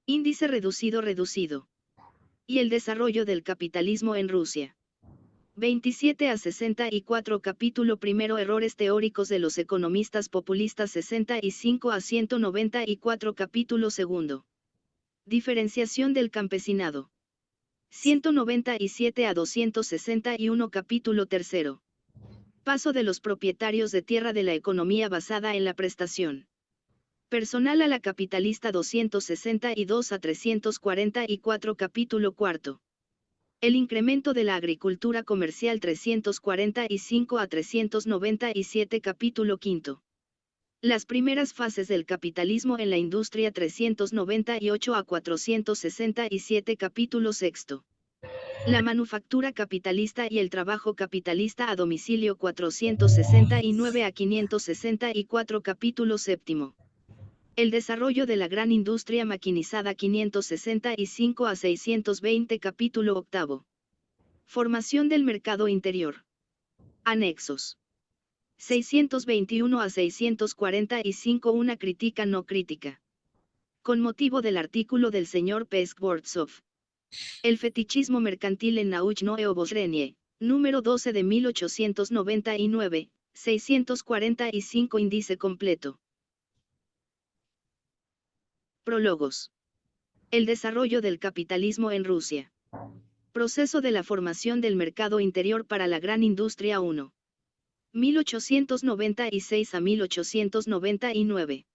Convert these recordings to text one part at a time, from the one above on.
Índice reducido. Y el desarrollo del capitalismo en Rusia. 27 a 64 Capítulo primero Errores teóricos de los economistas populistas 65 a 194 Capítulo segundo. Diferenciación del campesinado. 197 a 261 Capítulo tercero. Paso de los propietarios de tierra de la economía basada en la prestación personal a la capitalista 262 a 344 Capítulo cuarto. El incremento de la agricultura comercial 345 a 397 Capítulo quinto. Las primeras fases del capitalismo en la industria 398 a 467 Capítulo sexto. La manufactura capitalista y el trabajo capitalista a domicilio 469 a 564 Capítulo séptimo. El desarrollo de la gran industria maquinizada 565 a 620 Capítulo octavo. Formación del mercado interior. Anexos. 621 a 645 Una crítica no crítica. Con motivo del artículo del señor Peskvortsov. El fetichismo mercantil en Naujnoe Obozrenie, número 12 de 1899, 645 Índice completo. Prólogos. El desarrollo del capitalismo en Rusia. Proceso de la formación del mercado interior para la gran industria 1. 1896 a 1899.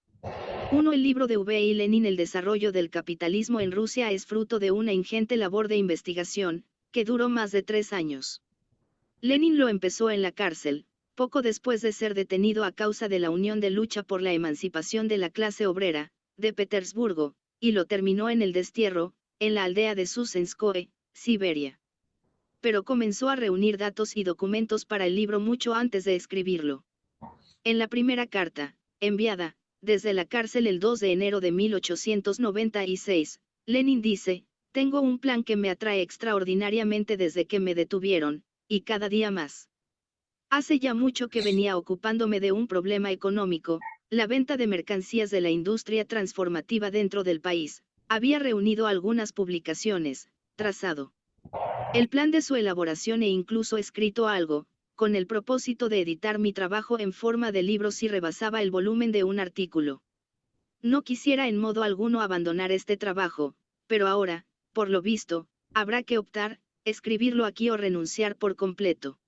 1. El libro de V. I. Lenin El desarrollo del capitalismo en Rusia es fruto de una ingente labor de investigación, que duró más de 3 años. Lenin lo empezó en la cárcel, poco después de ser detenido a causa de la Unión de Lucha por la Emancipación de la Clase Obrera, de Petersburgo, y lo terminó en el destierro, en la aldea de Susenskoe, Siberia. Pero comenzó a reunir datos y documentos para el libro mucho antes de escribirlo. En la primera carta, enviada, desde la cárcel el 2 de enero de 1896, Lenin dice, tengo un plan que me atrae extraordinariamente desde que me detuvieron, y cada día más. Hace ya mucho que venía ocupándome de un problema económico, la venta de mercancías de la industria transformativa dentro del país. Había reunido algunas publicaciones, trazado el plan de su elaboración e incluso escrito algo, con el propósito de editar mi trabajo en forma de libro si rebasaba el volumen de un artículo. No quisiera en modo alguno abandonar este trabajo, pero ahora, por lo visto, habrá que optar, escribirlo aquí o renunciar por completo.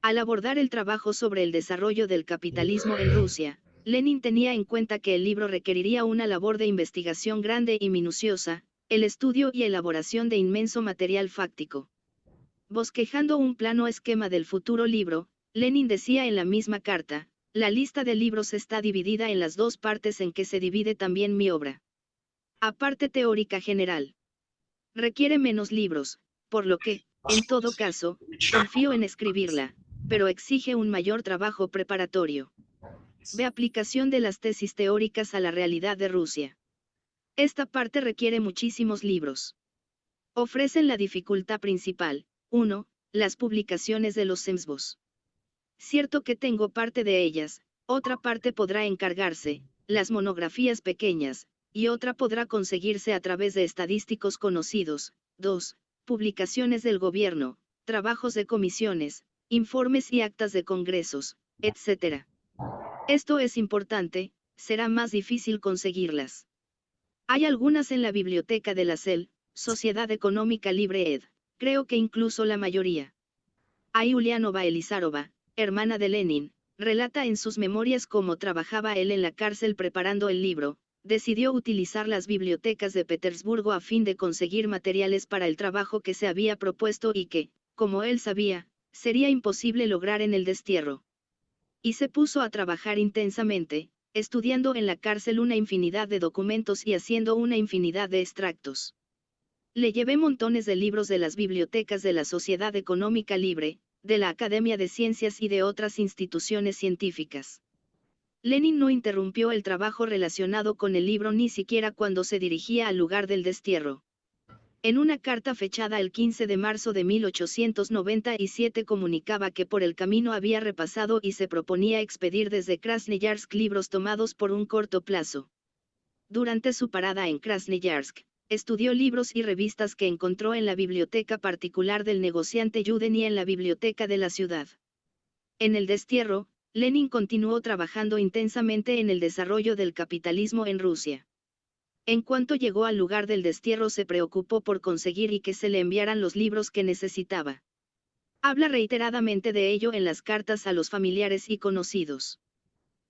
Al abordar el trabajo sobre el desarrollo del capitalismo en Rusia, Lenin tenía en cuenta que el libro requeriría una labor de investigación grande y minuciosa, el estudio y elaboración de inmenso material fáctico. Bosquejando un plano esquema del futuro libro, Lenin decía en la misma carta, la lista de libros está dividida en las dos partes en que se divide también mi obra. Aparte teórica general. Requiere menos libros, por lo que, en todo caso, confío en escribirla, pero exige un mayor trabajo preparatorio. De aplicación de las tesis teóricas a la realidad de Rusia. Esta parte requiere muchísimos libros. Ofrecen la dificultad principal, 1. Las publicaciones de los semsvos. Cierto que tengo parte de ellas, otra parte podrá encargarse, las monografías pequeñas, y otra podrá conseguirse a través de estadísticos conocidos. 2. Publicaciones del gobierno, trabajos de comisiones, informes y actas de congresos, etc. Esto es importante, será más difícil conseguirlas. Hay algunas en la biblioteca de la SEL, Sociedad Económica Libre Ed. Creo que incluso la mayoría. Hay Ulianova Elizarova, hermana de Lenin, relata en sus memorias cómo trabajaba él en la cárcel preparando el libro. Decidió utilizar las bibliotecas de Petersburgo a fin de conseguir materiales para el trabajo que se había propuesto y que, como él sabía, sería imposible lograr en el destierro. Y se puso a trabajar intensamente, estudiando en la cárcel una infinidad de documentos y haciendo una infinidad de extractos. Le llevé montones de libros de las bibliotecas de la Sociedad Económica Libre, de la Academia de Ciencias y de otras instituciones científicas. Lenin no interrumpió el trabajo relacionado con el libro ni siquiera cuando se dirigía al lugar del destierro. En una carta fechada el 15 de marzo de 1897 comunicaba que por el camino había repasado y se proponía expedir desde Krasnoyarsk libros tomados por un corto plazo. Durante su parada en Krasnoyarsk, estudió libros y revistas que encontró en la biblioteca particular del negociante Yuden y en la biblioteca de la ciudad. En el destierro, Lenin continuó trabajando intensamente en el desarrollo del capitalismo en Rusia. En cuanto llegó al lugar del destierro se preocupó por conseguir y que se le enviaran los libros que necesitaba. Habla reiteradamente de ello en las cartas a los familiares y conocidos.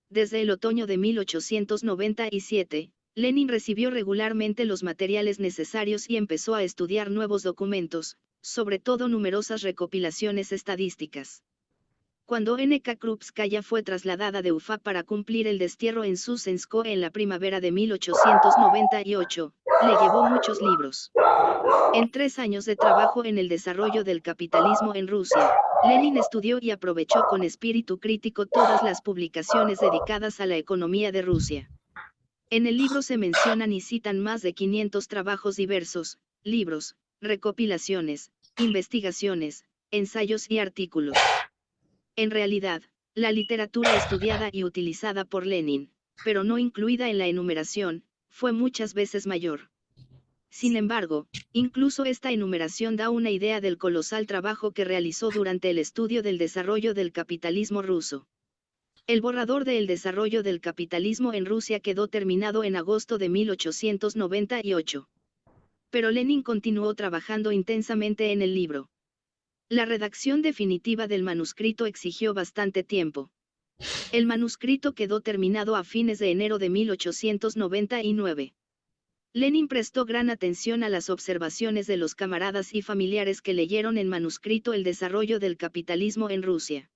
Desde el otoño de 1897, Lenin recibió regularmente los materiales necesarios y empezó a estudiar nuevos documentos, sobre todo numerosas recopilaciones estadísticas. Cuando N.K. Krupskaya fue trasladada de Ufa para cumplir el destierro en Susensko en la primavera de 1898, le llevó muchos libros. En 3 años de trabajo en el desarrollo del capitalismo en Rusia, Lenin estudió y aprovechó con espíritu crítico todas las publicaciones dedicadas a la economía de Rusia. En el libro se mencionan y citan más de 500 trabajos diversos, libros, recopilaciones, investigaciones, ensayos y artículos. En realidad, la literatura estudiada y utilizada por Lenin, pero no incluida en la enumeración, fue muchas veces mayor. Sin embargo, incluso esta enumeración da una idea del colosal trabajo que realizó durante el estudio del desarrollo del capitalismo ruso. El borrador de El desarrollo del capitalismo en Rusia quedó terminado en agosto de 1898. Pero Lenin continuó trabajando intensamente en el libro. La redacción definitiva del manuscrito exigió bastante tiempo. El manuscrito quedó terminado a fines de enero de 1899. Lenin prestó gran atención a las observaciones de los camaradas y familiares que leyeron en manuscrito El desarrollo del capitalismo en Rusia.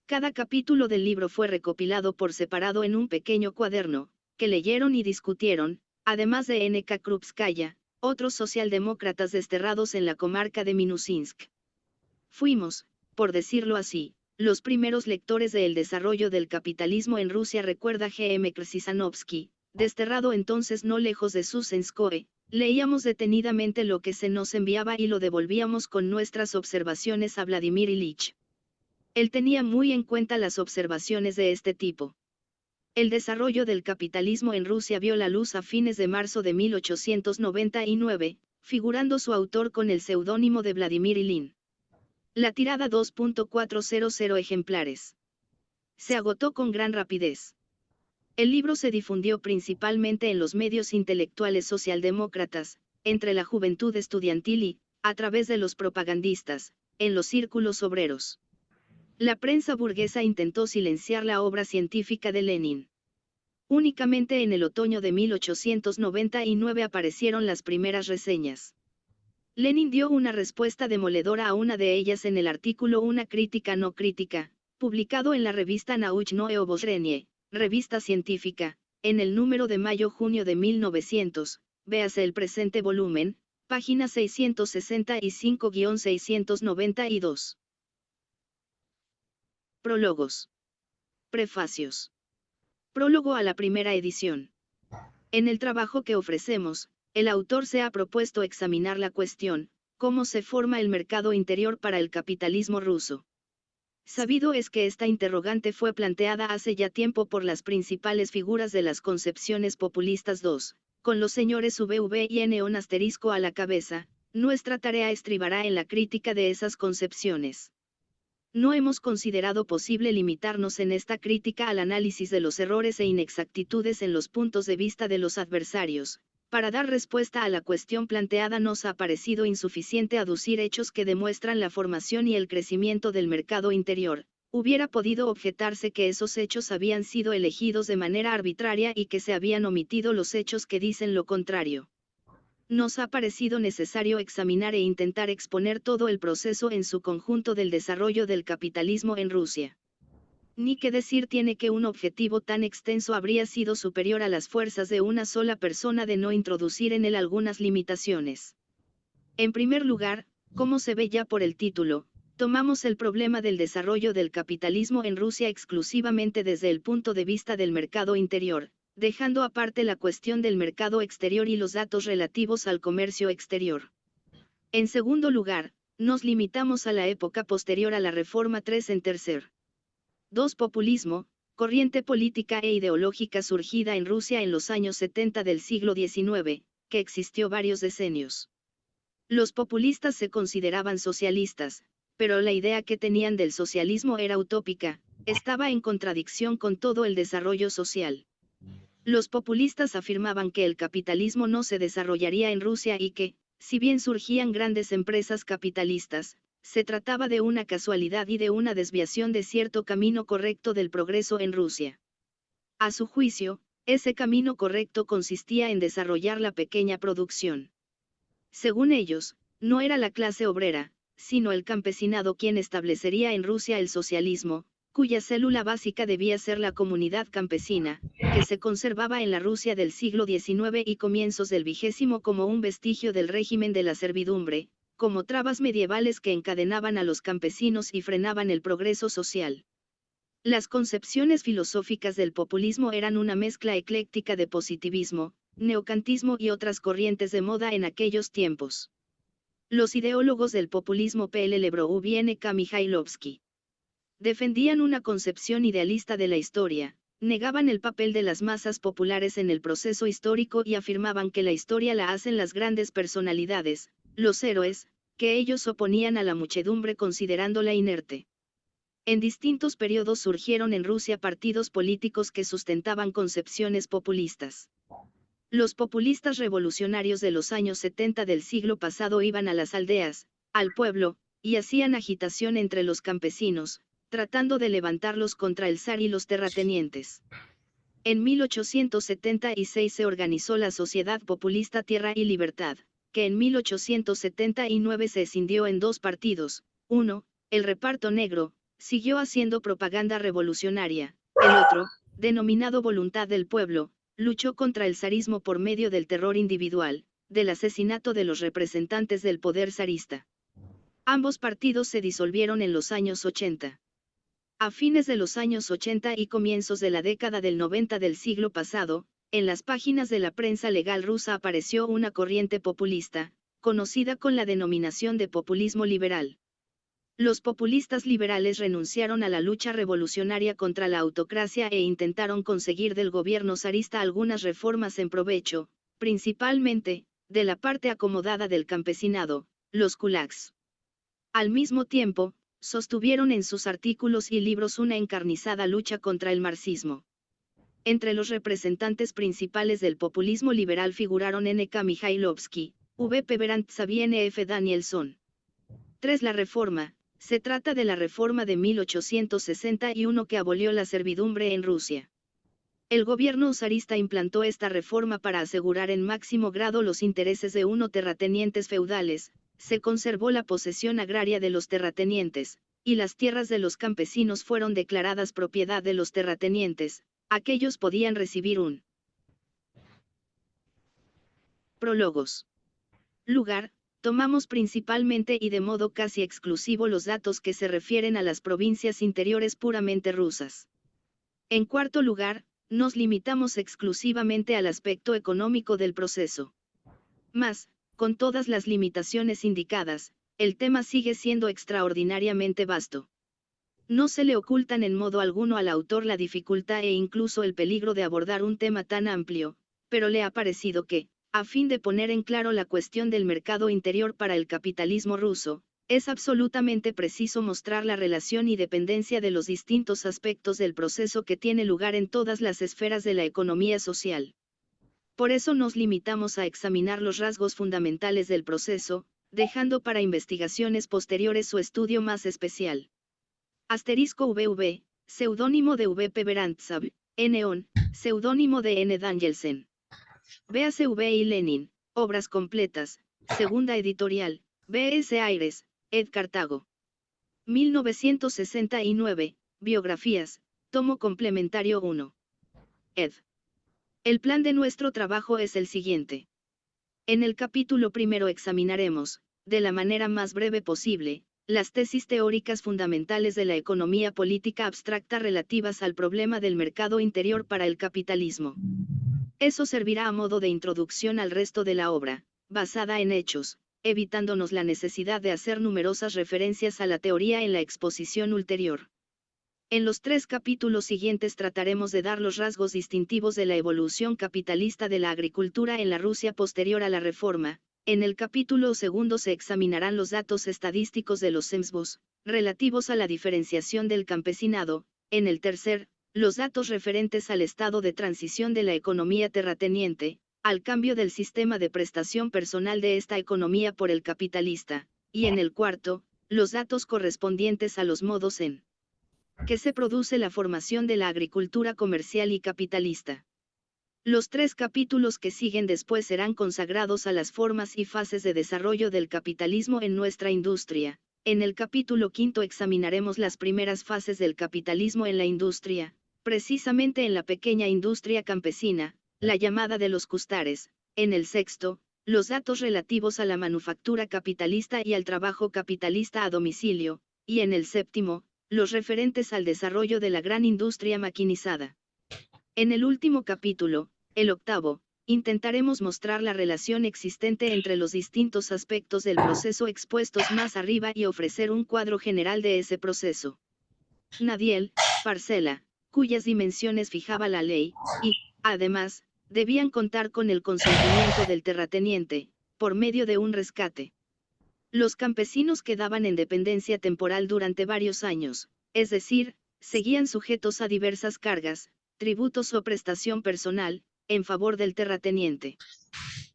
Cada capítulo del libro fue recopilado por separado en un pequeño cuaderno, que leyeron y discutieron, además de N.K. Krupskaya, otros socialdemócratas desterrados en la comarca de Minusinsk. Fuimos, por decirlo así, los primeros lectores de El desarrollo del capitalismo en Rusia, recuerda G.M. Krasisanovsky, desterrado entonces no lejos de Susenskoe. Leíamos detenidamente lo que se nos enviaba y lo devolvíamos con nuestras observaciones a Vladimir Ilich. Él tenía muy en cuenta las observaciones de este tipo. El desarrollo del capitalismo en Rusia vio la luz a fines de marzo de 1899, figurando su autor con el seudónimo de Vladimir Ilin. La tirada 2.400 ejemplares. Se agotó con gran rapidez. El libro se difundió principalmente en los medios intelectuales socialdemócratas, entre la juventud estudiantil y, a través de los propagandistas, en los círculos obreros. La prensa burguesa intentó silenciar la obra científica de Lenin. Únicamente en el otoño de 1899 aparecieron las primeras reseñas. Lenin dio una respuesta demoledora a una de ellas en el artículo Una crítica no crítica, publicado en la revista Nauchnoe Obozrenie, revista científica, en el número de mayo-junio de 1900, véase el presente volumen, página 665-692. Prólogos. Prefacios. Prólogo a la primera edición. En el trabajo que ofrecemos, el autor se ha propuesto examinar la cuestión, cómo se forma el mercado interior para el capitalismo ruso. Sabido es que esta interrogante fue planteada hace ya tiempo por las principales figuras de las concepciones populistas 2, con los señores VV y N. asterisco a la cabeza. Nuestra tarea estribará en la crítica de esas concepciones. No hemos considerado posible limitarnos en esta crítica al análisis de los errores e inexactitudes en los puntos de vista de los adversarios. Para dar respuesta a la cuestión planteada nos ha parecido insuficiente aducir hechos que demuestran la formación y el crecimiento del mercado interior. Hubiera podido objetarse que esos hechos habían sido elegidos de manera arbitraria y que se habían omitido los hechos que dicen lo contrario. Nos ha parecido necesario examinar e intentar exponer todo el proceso en su conjunto del desarrollo del capitalismo en Rusia. Ni qué decir tiene que un objetivo tan extenso habría sido superior a las fuerzas de una sola persona de no introducir en él algunas limitaciones. En primer lugar, como se ve ya por el título, tomamos el problema del desarrollo del capitalismo en Rusia exclusivamente desde el punto de vista del mercado interior, dejando aparte la cuestión del mercado exterior y los datos relativos al comercio exterior. En segundo lugar, nos limitamos a la época posterior a la Reforma 3 en tercer. 2. Populismo, corriente política e ideológica surgida en Rusia en los años 70 del siglo XIX, que existió varios decenios. Los populistas se consideraban socialistas, pero la idea que tenían del socialismo era utópica, estaba en contradicción con todo el desarrollo social. Los populistas afirmaban que el capitalismo no se desarrollaría en Rusia y que, si bien surgían grandes empresas capitalistas, se trataba de una casualidad y de una desviación de cierto camino correcto del progreso en Rusia. A su juicio, ese camino correcto consistía en desarrollar la pequeña producción. Según ellos, no era la clase obrera, sino el campesinado quien establecería en Rusia el socialismo, cuya célula básica debía ser la comunidad campesina, que se conservaba en la Rusia del siglo XIX y comienzos del XX como un vestigio del régimen de la servidumbre, como trabas medievales que encadenaban a los campesinos y frenaban el progreso social. Las concepciones filosóficas del populismo eran una mezcla ecléctica de positivismo, neocantismo y otras corrientes de moda en aquellos tiempos. Los ideólogos del populismo PL y N.K. Mikhailovsky defendían una concepción idealista de la historia, negaban el papel de las masas populares en el proceso histórico y afirmaban que la historia la hacen las grandes personalidades, los héroes, que ellos oponían a la muchedumbre considerándola inerte. En distintos periodos surgieron en Rusia partidos políticos que sustentaban concepciones populistas. Los populistas revolucionarios de los años 70 del siglo pasado iban a las aldeas, al pueblo, y hacían agitación entre los campesinos, tratando de levantarlos contra el zar y los terratenientes. En 1876 se organizó la Sociedad Populista Tierra y Libertad, que en 1879 se escindió en dos partidos. Uno, el Reparto Negro, siguió haciendo propaganda revolucionaria. El otro, denominado Voluntad del Pueblo, luchó contra el zarismo por medio del terror individual, del asesinato de los representantes del poder zarista. Ambos partidos se disolvieron en los años 80. A fines de los años 80 y comienzos de la década del 90 del siglo pasado, en las páginas de la prensa legal rusa apareció una corriente populista, conocida con la denominación de populismo liberal. Los populistas liberales renunciaron a la lucha revolucionaria contra la autocracia e intentaron conseguir del gobierno zarista algunas reformas en provecho, principalmente, de la parte acomodada del campesinado, los kulaks. Al mismo tiempo, sostuvieron en sus artículos y libros una encarnizada lucha contra el marxismo. Entre los representantes principales del populismo liberal figuraron N.K. Mikhailovsky, V.P. Berantsab y N.F. Danielson. 3. La reforma. Se trata de la reforma de 1861 que abolió la servidumbre en Rusia. El gobierno zarista implantó esta reforma para asegurar en máximo grado los intereses de unos terratenientes feudales, se conservó la posesión agraria de los terratenientes, y las tierras de los campesinos fueron declaradas propiedad de los terratenientes, aquellos podían recibir un. Prólogos. Lugar. Tomamos principalmente y de modo casi exclusivo los datos que se refieren a las provincias interiores puramente rusas. En cuarto lugar, nos limitamos exclusivamente al aspecto económico del proceso. Mas, con todas las limitaciones indicadas, el tema sigue siendo extraordinariamente vasto. No se le ocultan en modo alguno al autor la dificultad e incluso el peligro de abordar un tema tan amplio, pero le ha parecido que, a fin de poner en claro la cuestión del mercado interior para el capitalismo ruso, es absolutamente preciso mostrar la relación y dependencia de los distintos aspectos del proceso que tiene lugar en todas las esferas de la economía social. Por eso nos limitamos a examinar los rasgos fundamentales del proceso, dejando para investigaciones posteriores su estudio más especial. Asterisco VV, seudónimo de V.P. Berantsab, N.On., seudónimo de N. Danielsen. Véase V. y Lenin, obras completas, segunda editorial, B.S. Aires, ed. Cartago. 1969, biografías, tomo complementario 1. Ed. El plan de nuestro trabajo es el siguiente. En el capítulo primero examinaremos, de la manera más breve posible, las tesis teóricas fundamentales de la economía política abstracta relativas al problema del mercado interior para el capitalismo. Eso servirá a modo de introducción al resto de la obra, basada en hechos, evitándonos la necesidad de hacer numerosas referencias a la teoría en la exposición ulterior. En los 3 capítulos siguientes trataremos de dar los rasgos distintivos de la evolución capitalista de la agricultura en la Rusia posterior a la reforma. En el capítulo segundo se examinarán los datos estadísticos de los Semsbos, relativos a la diferenciación del campesinado. En el tercer, los datos referentes al estado de transición de la economía terrateniente, al cambio del sistema de prestación personal de esta economía por el capitalista. Y en el cuarto, los datos correspondientes a los modos en que se produce la formación de la agricultura comercial y capitalista. Los 3 capítulos que siguen después serán consagrados a las formas y fases de desarrollo del capitalismo en nuestra industria. En el capítulo quinto examinaremos las primeras fases del capitalismo en la industria, precisamente en la pequeña industria campesina, la llamada de los custares. En el sexto, los datos relativos a la manufactura capitalista y al trabajo capitalista a domicilio, y en el séptimo, los referentes al desarrollo de la gran industria maquinizada. En el último capítulo, el octavo, intentaremos mostrar la relación existente entre los distintos aspectos del proceso expuestos más arriba y ofrecer un cuadro general de ese proceso. Nadiel, parcela, cuyas dimensiones fijaba la ley, y, además, debían contar con el consentimiento del terrateniente, por medio de un rescate. Los campesinos quedaban en dependencia temporal durante varios años, es decir, seguían sujetos a diversas cargas, tributos o prestación personal, en favor del terrateniente.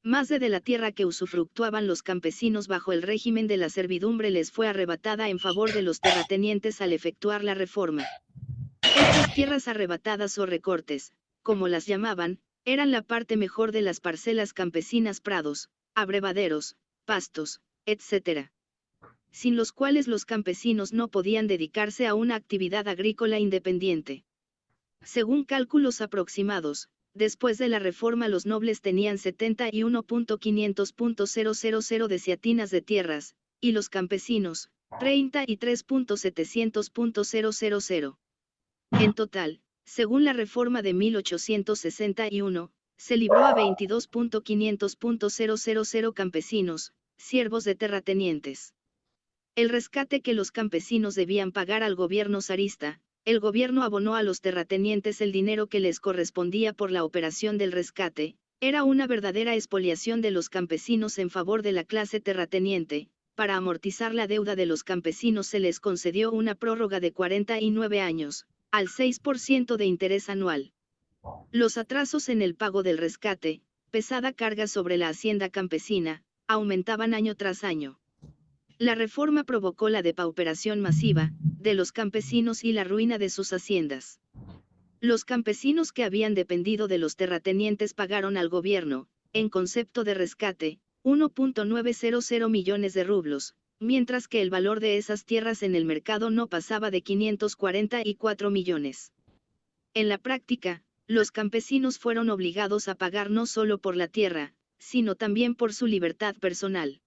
Más de la tierra que usufructuaban los campesinos bajo el régimen de la servidumbre les fue arrebatada en favor de los terratenientes al efectuar la reforma. Estas tierras arrebatadas o recortes, como las llamaban, eran la parte mejor de las parcelas campesinas, prados, abrevaderos, pastos, etc., sin los cuales los campesinos no podían dedicarse a una actividad agrícola independiente. Según cálculos aproximados, después de la reforma los nobles tenían 71.500.000 desiatinas de tierras, y los campesinos, 33.700.000. En total, según la reforma de 1861, se libró a 22.500.000 campesinos, siervos de terratenientes. El rescate que los campesinos debían pagar al gobierno zarista, el gobierno abonó a los terratenientes el dinero que les correspondía por la operación del rescate, era una verdadera expoliación de los campesinos en favor de la clase terrateniente. Para amortizar la deuda de los campesinos se les concedió una prórroga de 49 años, al 6% de interés anual. Los atrasos en el pago del rescate, pesada carga sobre la hacienda campesina, aumentaban año tras año. La reforma provocó la depauperación masiva de los campesinos y la ruina de sus haciendas. Los campesinos que habían dependido de los terratenientes pagaron al gobierno, en concepto de rescate, 1.900 millones de rublos, mientras que el valor de esas tierras en el mercado no pasaba de 544 millones. En la práctica, los campesinos fueron obligados a pagar no solo por la tierra, sino también por su libertad personal.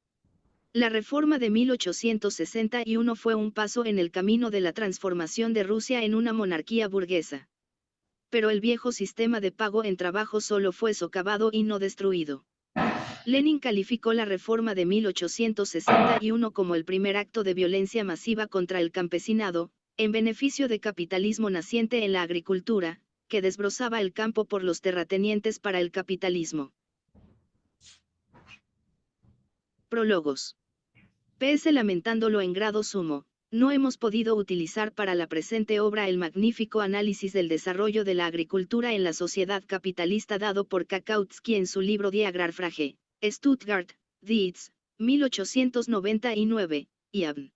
La reforma de 1861 fue un paso en el camino de la transformación de Rusia en una monarquía burguesa. Pero el viejo sistema de pago en trabajo solo fue socavado y no destruido. Lenin calificó la reforma de 1861 como el primer acto de violencia masiva contra el campesinado, en beneficio de capitalismo naciente en la agricultura, que desbrozaba el campo por los terratenientes para el capitalismo. Prólogos. PS lamentándolo en grado sumo, no hemos podido utilizar para la presente obra el magnífico análisis del desarrollo de la agricultura en la sociedad capitalista dado por Kautsky en su libro Die Agrarfrage, Stuttgart, Dietz, 1899, Iabn.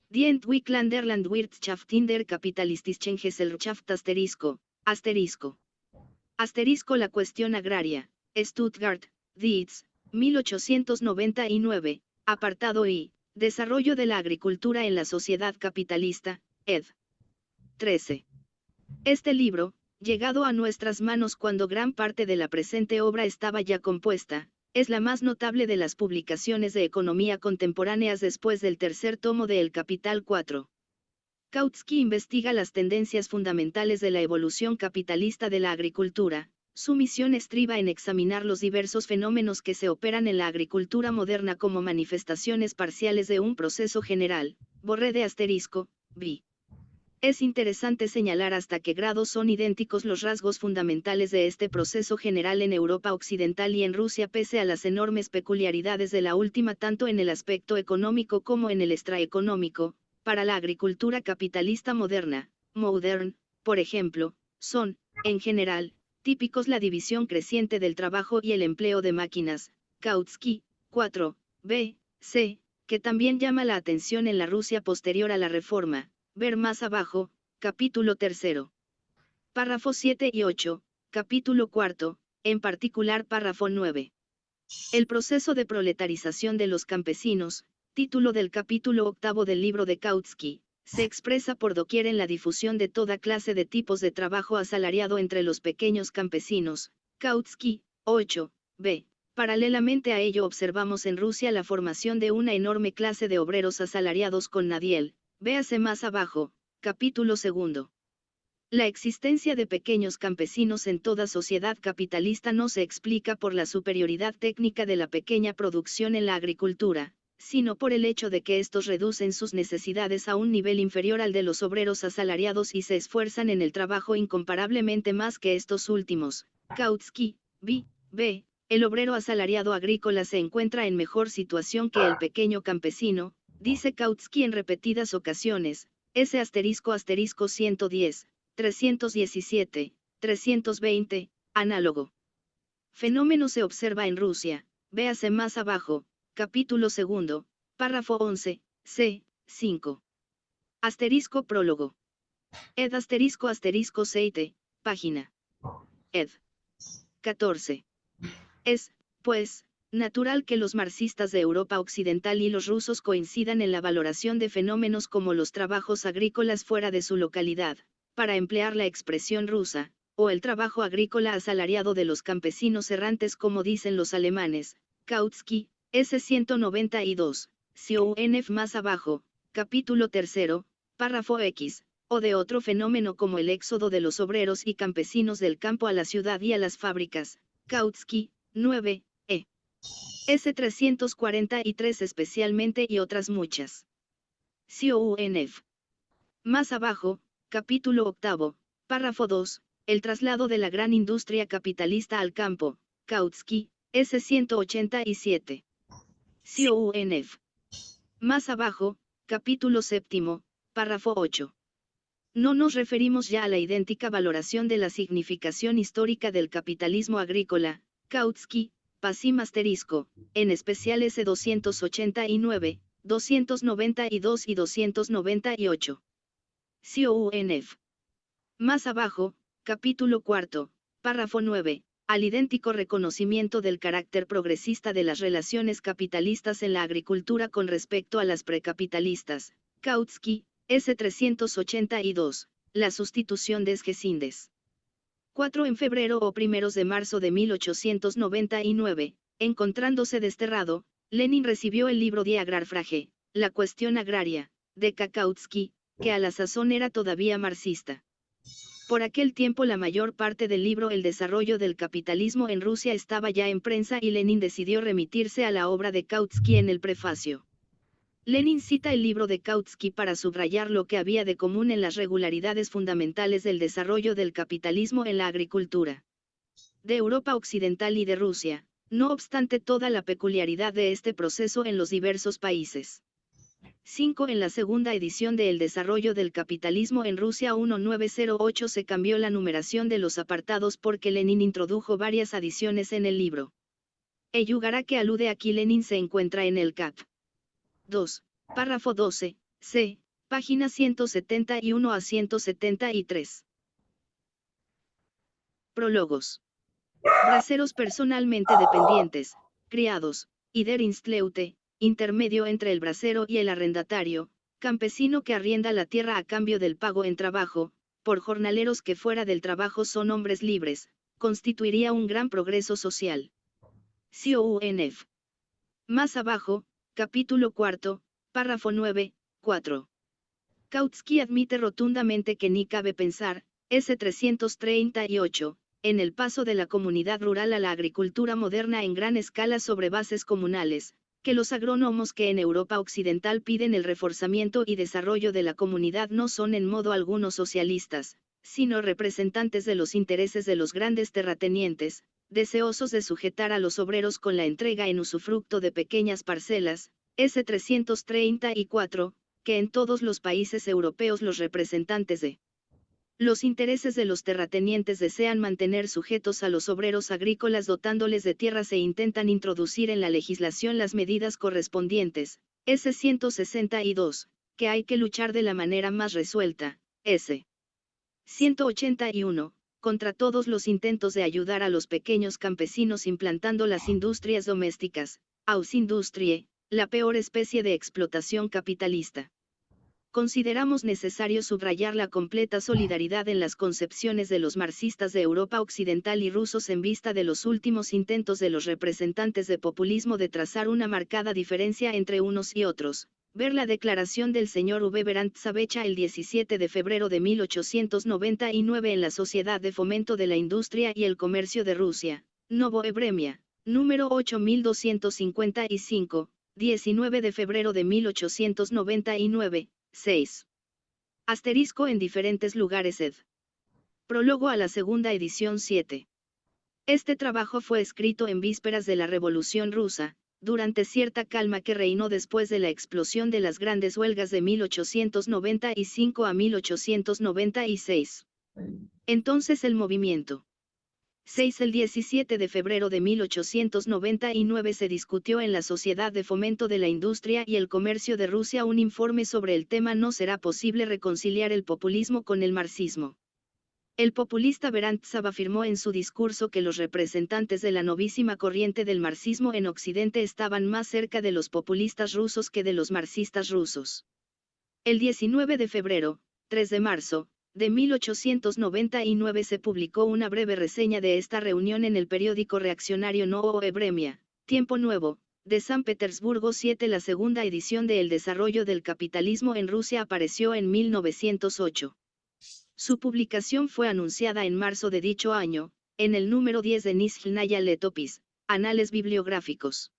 Die Entwicklung der Landwirtschaft in der kapitalistischen Gesellschaft asterisco. La cuestión agraria, Stuttgart, Dietz, 1899, apartado I, Desarrollo de la agricultura en la sociedad capitalista, ed. 13. Este libro, llegado a nuestras manos cuando gran parte de la presente obra estaba ya compuesta, es la más notable de las publicaciones de economía contemporáneas después del tercer tomo de El Capital 4. Kautsky investiga las tendencias fundamentales de la evolución capitalista de la agricultura. Su misión estriba en examinar los diversos fenómenos que se operan en la agricultura moderna como manifestaciones parciales de un proceso general, B. Es interesante señalar hasta qué grado son idénticos los rasgos fundamentales de este proceso general en Europa Occidental y en Rusia pese a las enormes peculiaridades de la última tanto en el aspecto económico como en el extraeconómico. Para la agricultura capitalista moderna, modern, por ejemplo, son, en general, típicos la división creciente del trabajo y el empleo de máquinas, Kautsky, 4, b, c, que también llama la atención en la Rusia posterior a la reforma. Ver más abajo, capítulo 3. Párrafo 7 y 8, capítulo 4, en particular párrafo 9. El proceso de proletarización de los campesinos, título del capítulo 8 del libro de Kautsky, se expresa por doquier en la difusión de toda clase de tipos de trabajo asalariado entre los pequeños campesinos. Kautsky, 8, b. Paralelamente a ello observamos en Rusia la formación de una enorme clase de obreros asalariados con Nadiel. Véase más abajo, capítulo 2. La existencia de pequeños campesinos en toda sociedad capitalista no se explica por la superioridad técnica de la pequeña producción en la agricultura, sino por el hecho de que estos reducen sus necesidades a un nivel inferior al de los obreros asalariados y se esfuerzan en el trabajo incomparablemente más que estos últimos. Kautsky, b. El obrero asalariado agrícola se encuentra en mejor situación que el pequeño campesino, dice Kautsky en repetidas ocasiones, S***110, 317, 320, análogo. Fenómeno se observa en Rusia, véase más abajo, capítulo 2, párrafo 11, c, 5. Prólogo. Ed **seite, página. Ed. 14. Es, pues, natural que los marxistas de Europa Occidental y los rusos coincidan en la valoración de fenómenos como los trabajos agrícolas fuera de su localidad, para emplear la expresión rusa, o el trabajo agrícola asalariado de los campesinos errantes como dicen los alemanes. Kautsky, S192, CUNF más abajo, capítulo 3, párrafo X, o de otro fenómeno como el éxodo de los obreros y campesinos del campo a la ciudad y a las fábricas. Kautsky, 9, S343 especialmente y otras muchas. CUNF. Más abajo, capítulo 8, párrafo 2, el traslado de la gran industria capitalista al campo. Kautsky, S187. CUNF. Más abajo, capítulo 7, párrafo 8. No nos referimos ya a la idéntica valoración de la significación histórica del capitalismo agrícola. Kautsky, Pasim *, en especial S289, 292 y 298. CUNF. Más abajo, capítulo 4, párrafo 9, al idéntico reconocimiento del carácter progresista de las relaciones capitalistas en la agricultura con respecto a las precapitalistas. Kautsky, S382, la sustitución de Sgesindes. 4 en febrero o primeros de marzo de 1899, encontrándose desterrado, Lenin recibió el libro Die Agrarfrage, la cuestión agraria, de Kautsky, que a la sazón era todavía marxista. Por aquel tiempo la mayor parte del libro El desarrollo del capitalismo en Rusia estaba ya en prensa y Lenin decidió remitirse a la obra de Kautsky en el prefacio. Lenin cita el libro de Kautsky para subrayar lo que había de común en las regularidades fundamentales del desarrollo del capitalismo en la agricultura de Europa Occidental y de Rusia, no obstante toda la peculiaridad de este proceso en los diversos países. 5. En la segunda edición de El desarrollo del capitalismo en Rusia 1908 se cambió la numeración de los apartados porque Lenin introdujo varias adiciones en el libro. El lugar a que alude aquí Lenin se encuentra en el cap. 2. Párrafo 12, c, página 171 a 173. Prólogos. Braceros personalmente dependientes, criados, y der Instleute, intermedio entre el bracero y el arrendatario, campesino que arrienda la tierra a cambio del pago en trabajo, por jornaleros que fuera del trabajo son hombres libres, constituiría un gran progreso social. CUNF. Más abajo, capítulo 4, párrafo 9, 4. Kautsky admite rotundamente que ni cabe pensar, S338, en el paso de la comunidad rural a la agricultura moderna en gran escala sobre bases comunales. que los agrónomos que en Europa Occidental piden el reforzamiento y desarrollo de la comunidad no son en modo alguno socialistas, sino representantes de los intereses de los grandes terratenientes, deseosos de sujetar a los obreros con la entrega en usufructo de pequeñas parcelas, S-334, que en todos los países europeos los representantes de los intereses de los terratenientes desean mantener sujetos a los obreros agrícolas dotándoles de tierras e intentan introducir en la legislación las medidas correspondientes, S-162, que hay que luchar de la manera más resuelta, S-181, contra todos los intentos de ayudar a los pequeños campesinos implantando las industrias domésticas, Hausindustrie, la peor especie de explotación capitalista. Consideramos necesario subrayar la completa solidaridad en las concepciones de los marxistas de Europa Occidental y rusos en vista de los últimos intentos de los representantes de populismo de trazar una marcada diferencia entre unos y otros. Ver la declaración del señor V. Berant-Savecha el 17 de febrero de 1899 en la Sociedad de Fomento de la Industria y el Comercio de Rusia, Novo Evremia, número 8255, 19 de febrero de 1899. 6. Asterisco en diferentes lugares ed. Prólogo a la segunda edición 7. Este trabajo fue escrito en vísperas de la Revolución Rusa, durante cierta calma que reinó después de la explosión de las grandes huelgas de 1895 a 1896. Entonces el movimiento 6. El 17 de febrero de 1899 se discutió en la Sociedad de Fomento de la Industria y el Comercio de Rusia un informe sobre el tema "No será posible reconciliar el populismo con el marxismo". El populista Berantsov afirmó en su discurso que los representantes de la novísima corriente del marxismo en Occidente estaban más cerca de los populistas rusos que de los marxistas rusos. El 19 de febrero, 3 de marzo, de 1899 se publicó una breve reseña de esta reunión en el periódico reaccionario Novo Evremia, Tiempo Nuevo, de San Petersburgo 7. La segunda edición de El desarrollo del capitalismo en Rusia apareció en 1908. Su publicación fue anunciada en marzo de dicho año, en el número 10 de Nizhnaya Letopis, Anales Bibliográficos.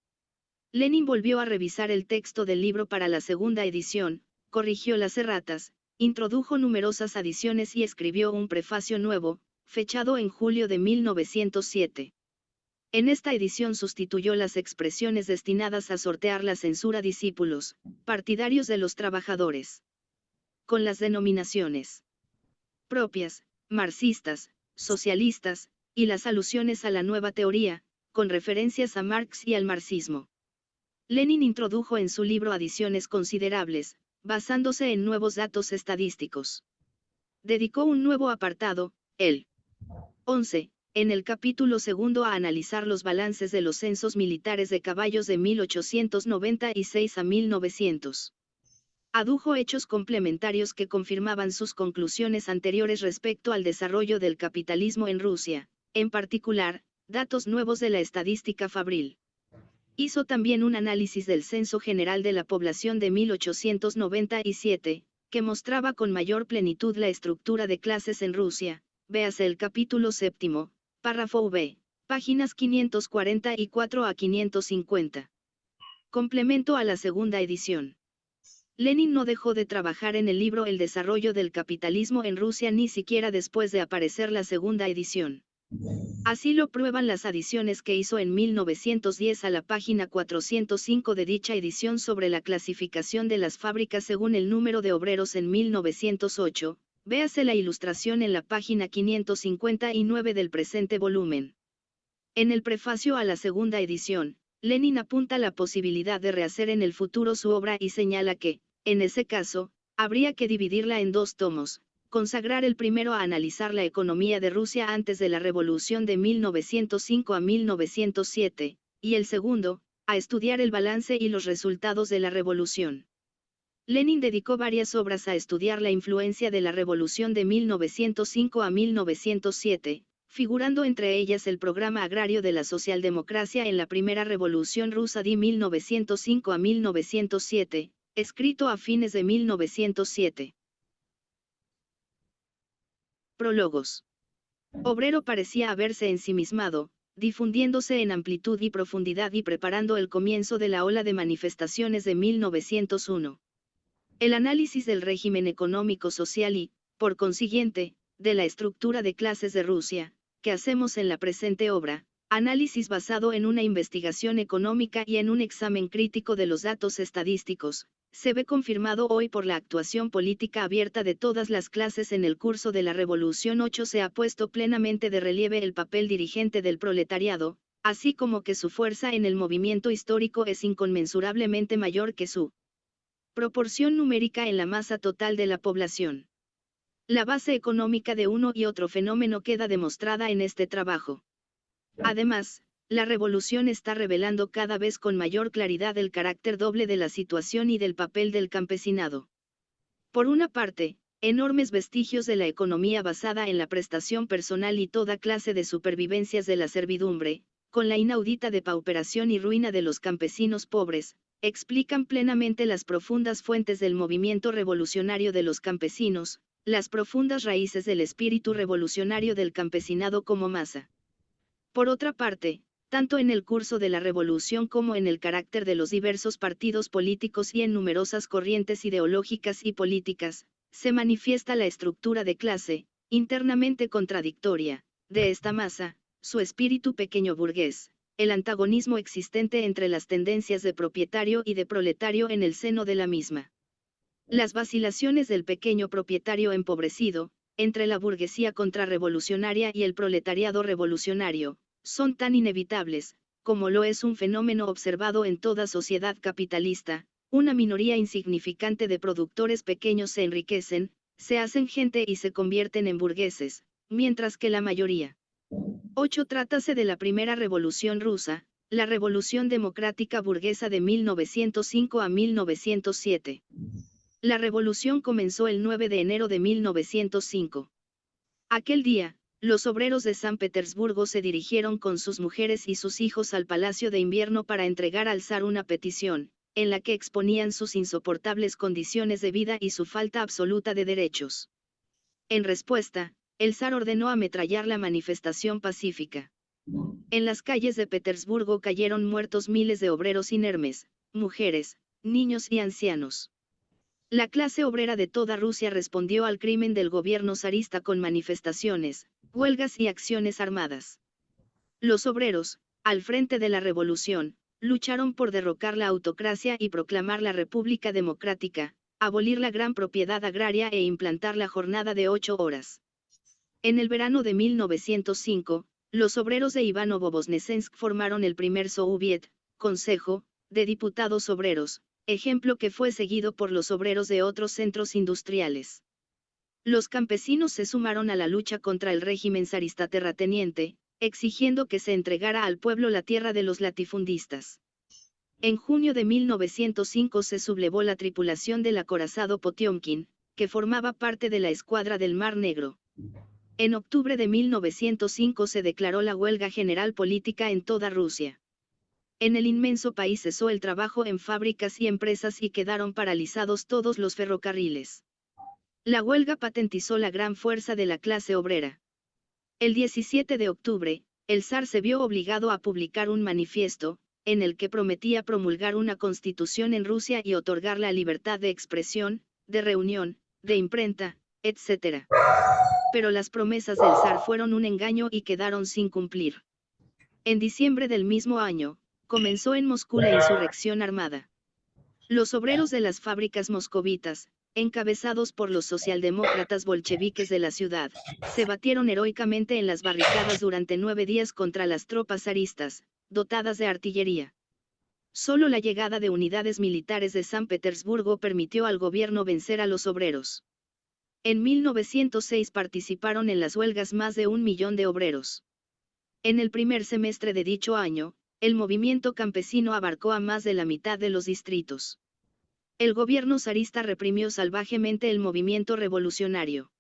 Lenin volvió a revisar el texto del libro para la segunda edición, corrigió las erratas, introdujo numerosas adiciones y escribió un prefacio nuevo, fechado en julio de 1907. En esta edición sustituyó las expresiones destinadas a sortear la censura discípulos, partidarios de los trabajadores, con las denominaciones propias, marxistas, socialistas, y las alusiones a la nueva teoría, con referencias a Marx y al marxismo. Lenin introdujo en su libro adiciones considerables, basándose en nuevos datos estadísticos. Dedicó un nuevo apartado, el 11, en el capítulo segundo a analizar los balances de los censos militares de caballos de 1896 a 1900. Adujo hechos complementarios que confirmaban sus conclusiones anteriores respecto al desarrollo del capitalismo en Rusia, en particular, datos nuevos de la estadística fabril. Hizo también un análisis del Censo General de la Población de 1897, que mostraba con mayor plenitud la estructura de clases en Rusia. Véase el capítulo séptimo, párrafo V, páginas 544 a 550. Complemento a la segunda edición. Lenin no dejó de trabajar en el libro El desarrollo del capitalismo en Rusia ni siquiera después de aparecer la segunda edición. Así lo prueban las adiciones que hizo en 1910 a la página 405 de dicha edición sobre la clasificación de las fábricas según el número de obreros en 1908, véase la ilustración en la página 559 del presente volumen. En el prefacio a la segunda edición, Lenin apunta la posibilidad de rehacer en el futuro su obra y señala que, en ese caso, habría que dividirla en dos tomos. Consagrar el primero a analizar la economía de Rusia antes de la revolución de 1905 a 1907, y el segundo, a estudiar el balance y los resultados de la revolución. Lenin dedicó varias obras a estudiar la influencia de la revolución de 1905 a 1907, figurando entre ellas el programa agrario de la socialdemocracia en la primera revolución rusa de 1905 a 1907, escrito a fines de 1907. Prólogos. Obrero parecía haberse ensimismado, difundiéndose en amplitud y profundidad y preparando el comienzo de la ola de manifestaciones de 1901. El análisis del régimen económico social y, por consiguiente, de la estructura de clases de Rusia, que hacemos en la presente obra, análisis basado en una investigación económica y en un examen crítico de los datos estadísticos, se ve confirmado hoy por la actuación política abierta de todas las clases en el curso de la Revolución. 8. Se ha puesto plenamente de relieve el papel dirigente del proletariado, así como que su fuerza en el movimiento histórico es inconmensurablemente mayor que su proporción numérica en la masa total de la población. La base económica de uno y otro fenómeno queda demostrada en este trabajo. Además, la revolución está revelando cada vez con mayor claridad el carácter doble de la situación y del papel del campesinado. Por una parte, enormes vestigios de la economía basada en la prestación personal y toda clase de supervivencias de la servidumbre, con la inaudita depauperación y ruina de los campesinos pobres, explican plenamente las profundas fuentes del movimiento revolucionario de los campesinos, las profundas raíces del espíritu revolucionario del campesinado como masa. Por otra parte, tanto en el curso de la revolución como en el carácter de los diversos partidos políticos y en numerosas corrientes ideológicas y políticas, se manifiesta la estructura de clase, internamente contradictoria, de esta masa, su espíritu pequeño burgués, el antagonismo existente entre las tendencias de propietario y de proletario en el seno de la misma. Las vacilaciones del pequeño propietario empobrecido, entre la burguesía contrarrevolucionaria y el proletariado revolucionario, son tan inevitables, como lo es un fenómeno observado en toda sociedad capitalista. Una minoría insignificante de productores pequeños se enriquecen, se hacen gente y se convierten en burgueses, mientras que la mayoría. 8. Trátase de la primera revolución rusa, la revolución democrática burguesa de 1905 a 1907. La revolución comenzó el 9 de enero de 1905. Aquel día, los obreros de San Petersburgo se dirigieron con sus mujeres y sus hijos al Palacio de Invierno para entregar al zar una petición, en la que exponían sus insoportables condiciones de vida y su falta absoluta de derechos. En respuesta, el zar ordenó ametrallar la manifestación pacífica. En las calles de Petersburgo cayeron muertos miles de obreros inermes, mujeres, niños y ancianos. La clase obrera de toda Rusia respondió al crimen del gobierno zarista con manifestaciones, huelgas y acciones armadas. Los obreros, al frente de la revolución, lucharon por derrocar la autocracia y proclamar la República Democrática, abolir la gran propiedad agraria e implantar la jornada de 8 horas. En el verano de 1905, los obreros de Ivanovo-Voznesensk formaron el primer Soviet, Consejo, de Diputados Obreros, ejemplo que fue seguido por los obreros de otros centros industriales. Los campesinos se sumaron a la lucha contra el régimen zarista terrateniente, exigiendo que se entregara al pueblo la tierra de los latifundistas. En junio de 1905 se sublevó la tripulación del acorazado Potiomkin, que formaba parte de la escuadra del Mar Negro. En octubre de 1905 se declaró la huelga general política en toda Rusia. En el inmenso país cesó el trabajo en fábricas y empresas y quedaron paralizados todos los ferrocarriles. La huelga patentizó la gran fuerza de la clase obrera. El 17 de octubre, el zar se vio obligado a publicar un manifiesto, en el que prometía promulgar una constitución en Rusia y otorgar la libertad de expresión, de reunión, de imprenta, etc. Pero las promesas del zar fueron un engaño y quedaron sin cumplir. En diciembre del mismo año, comenzó en Moscú la insurrección armada. Los obreros de las fábricas moscovitas, encabezados por los socialdemócratas bolcheviques de la ciudad, se batieron heroicamente en las barricadas durante 9 días contra las tropas zaristas, dotadas de artillería. Solo la llegada de unidades militares de San Petersburgo permitió al gobierno vencer a los obreros. En 1906 participaron en las huelgas más de 1 millón de obreros. En el primer semestre de dicho año, el movimiento campesino abarcó a más de la mitad de los distritos. El gobierno zarista reprimió salvajemente el movimiento revolucionario.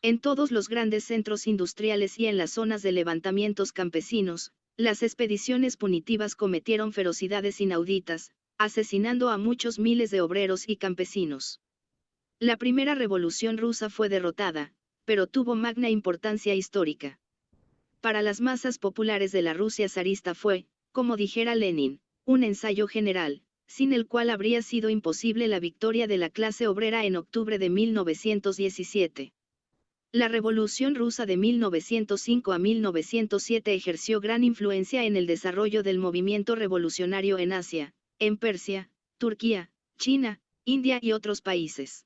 En todos los grandes centros industriales y en las zonas de levantamientos campesinos, las expediciones punitivas cometieron ferocidades inauditas, asesinando a muchos miles de obreros y campesinos. La primera revolución rusa fue derrotada, pero tuvo magna importancia histórica. para las masas populares de la Rusia zarista fue, como dijera Lenin, un ensayo general, sin el cual habría sido imposible la victoria de la clase obrera en octubre de 1917. La Revolución Rusa de 1905 a 1907 ejerció gran influencia en el desarrollo del movimiento revolucionario en Asia, en Persia, Turquía, China, India y otros países.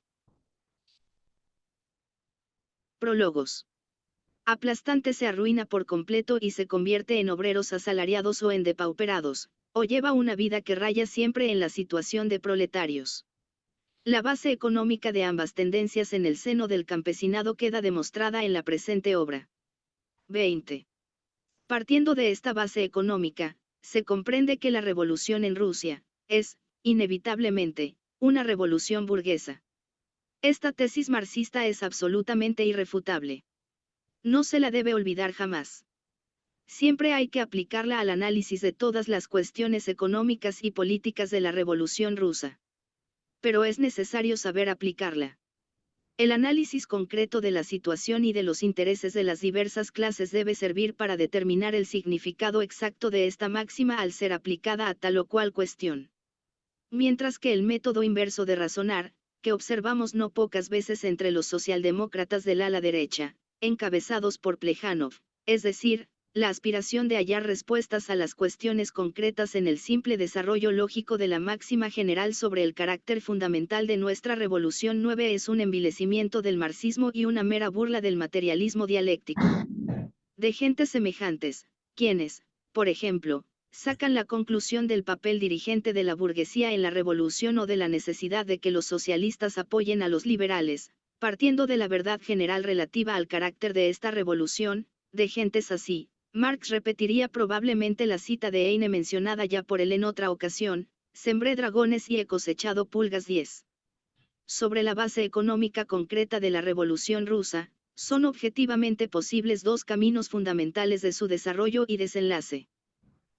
Prólogos. Aplastante se arruina por completo y se convierte en obreros asalariados o en depauperados, o lleva una vida que raya siempre en la situación de proletarios. La base económica de ambas tendencias en el seno del campesinado queda demostrada en la presente obra. 20. Partiendo de esta base económica, se comprende que la revolución en Rusia es, inevitablemente, una revolución burguesa. Esta tesis marxista es absolutamente irrefutable. No se la debe olvidar jamás. Siempre hay que aplicarla al análisis de todas las cuestiones económicas y políticas de la Revolución Rusa. Pero es necesario saber aplicarla. El análisis concreto de la situación y de los intereses de las diversas clases debe servir para determinar el significado exacto de esta máxima al ser aplicada a tal o cual cuestión. Mientras que el método inverso de razonar, que observamos no pocas veces entre los socialdemócratas del ala derecha, encabezados por Plejánov, es decir, la aspiración de hallar respuestas a las cuestiones concretas en el simple desarrollo lógico de la máxima general sobre el carácter fundamental de nuestra Revolución 9 es un envilecimiento del marxismo y una mera burla del materialismo dialéctico. De gentes semejantes, quienes, por ejemplo, sacan la conclusión del papel dirigente de la burguesía en la revolución o de la necesidad de que los socialistas apoyen a los liberales, partiendo de la verdad general relativa al carácter de esta revolución, de gentes así, Marx repetiría probablemente la cita de Heine mencionada ya por él en otra ocasión: sembré dragones y he cosechado pulgas 10. Sobre la base económica concreta de la Revolución Rusa, son objetivamente posibles dos caminos fundamentales de su desarrollo y desenlace.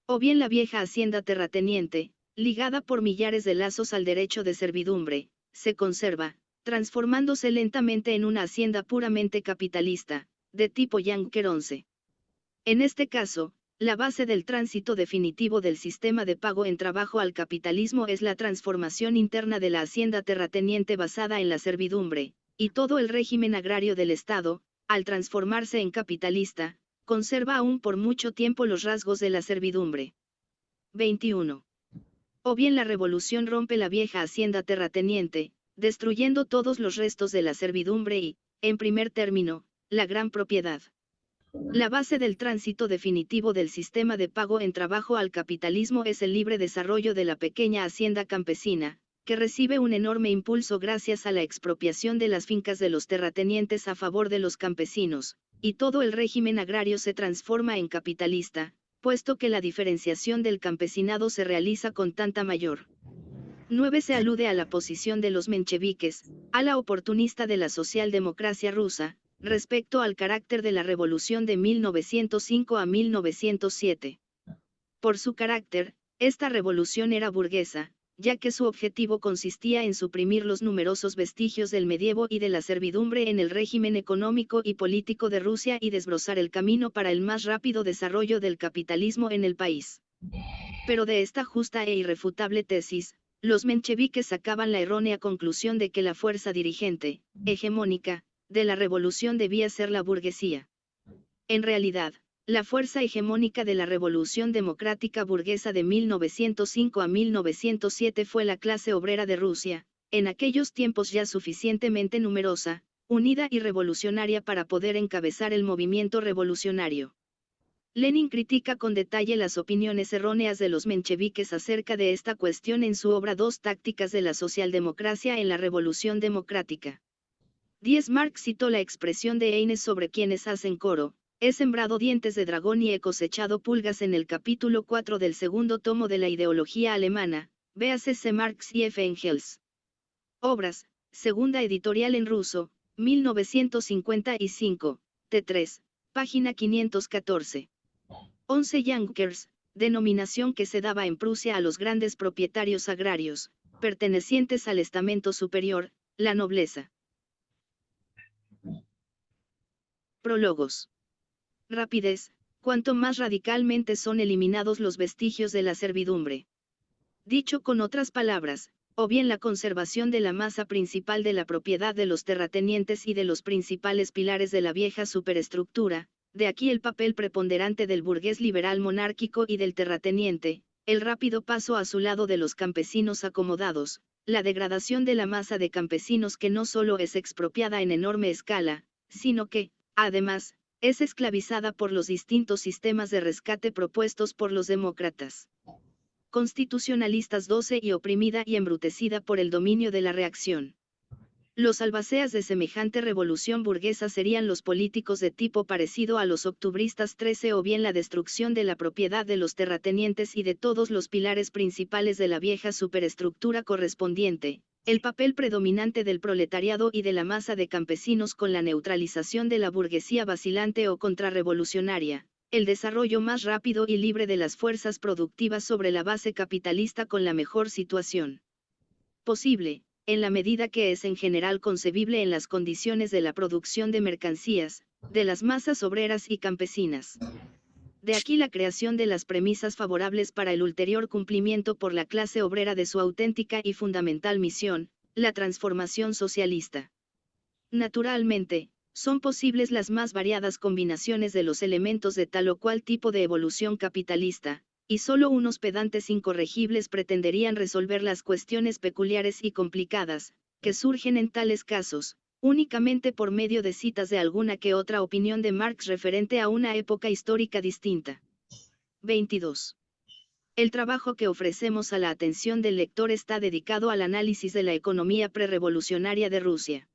O bien la vieja hacienda terrateniente, ligada por millares de lazos al derecho de servidumbre, se conserva, transformándose lentamente en una hacienda puramente capitalista, de tipo Yanker 11. En este caso, la base del tránsito definitivo del sistema de pago en trabajo al capitalismo es la transformación interna de la hacienda terrateniente basada en la servidumbre, y todo el régimen agrario del Estado, al transformarse en capitalista, conserva aún por mucho tiempo los rasgos de la servidumbre. 21. O bien la revolución rompe la vieja hacienda terrateniente, destruyendo todos los restos de la servidumbre y, en primer término, la gran propiedad. La base del tránsito definitivo del sistema de pago en trabajo al capitalismo es el libre desarrollo de la pequeña hacienda campesina, que recibe un enorme impulso gracias a la expropiación de las fincas de los terratenientes a favor de los campesinos, y todo el régimen agrario se transforma en capitalista, puesto que la diferenciación del campesinado se realiza con tanta mayor. 9. Se alude a la posición de los mencheviques, ala oportunista de la socialdemocracia rusa, respecto al carácter de la revolución de 1905 a 1907. Por su carácter, esta revolución era burguesa, ya que su objetivo consistía en suprimir los numerosos vestigios del medievo y de la servidumbre en el régimen económico y político de Rusia y desbrozar el camino para el más rápido desarrollo del capitalismo en el país. Pero de esta justa e irrefutable tesis, los mencheviques sacaban la errónea conclusión de que la fuerza dirigente, hegemónica, de la revolución debía ser la burguesía. En realidad, la fuerza hegemónica de la revolución democrática burguesa de 1905 a 1907 fue la clase obrera de Rusia, en aquellos tiempos ya suficientemente numerosa, unida y revolucionaria para poder encabezar el movimiento revolucionario. Lenin critica con detalle las opiniones erróneas de los mencheviques acerca de esta cuestión en su obra Dos tácticas de la socialdemocracia en la revolución democrática. 10. Marx citó la expresión de Heine sobre quienes hacen coro: he sembrado dientes de dragón y he cosechado pulgas en el capítulo 4 del segundo tomo de la ideología alemana, véase C. Marx y F. Engels. Obras, segunda editorial en ruso, 1955, T3, página 514. 11. Yankers, denominación que se daba en Prusia a los grandes propietarios agrarios, pertenecientes al estamento superior, la nobleza. Prólogos. Rapidez, cuanto más radicalmente son eliminados los vestigios de la servidumbre. Dicho con otras palabras, o bien la conservación de la masa principal de la propiedad de los terratenientes y de los principales pilares de la vieja superestructura, de aquí el papel preponderante del burgués liberal monárquico y del terrateniente, el rápido paso a su lado de los campesinos acomodados, la degradación de la masa de campesinos que no solo es expropiada en enorme escala, sino que, además, es esclavizada por los distintos sistemas de rescate propuestos por los demócratas constitucionalistas 12 y oprimida y embrutecida por el dominio de la reacción. Los albaceas de semejante revolución burguesa serían los políticos de tipo parecido a los octubristas 13 o bien la destrucción de la propiedad de los terratenientes y de todos los pilares principales de la vieja superestructura correspondiente, el papel predominante del proletariado y de la masa de campesinos con la neutralización de la burguesía vacilante o contrarrevolucionaria, el desarrollo más rápido y libre de las fuerzas productivas sobre la base capitalista con la mejor situación posible, en la medida que es en general concebible en las condiciones de la producción de mercancías, de las masas obreras y campesinas. De aquí la creación de las premisas favorables para el ulterior cumplimiento por la clase obrera de su auténtica y fundamental misión, la transformación socialista. Naturalmente, son posibles las más variadas combinaciones de los elementos de tal o cual tipo de evolución capitalista, y solo unos pedantes incorregibles pretenderían resolver las cuestiones peculiares y complicadas, que surgen en tales casos, únicamente por medio de citas de alguna que otra opinión de Marx referente a una época histórica distinta. 22. El trabajo que ofrecemos a la atención del lector está dedicado al análisis de la economía prerrevolucionaria de Rusia.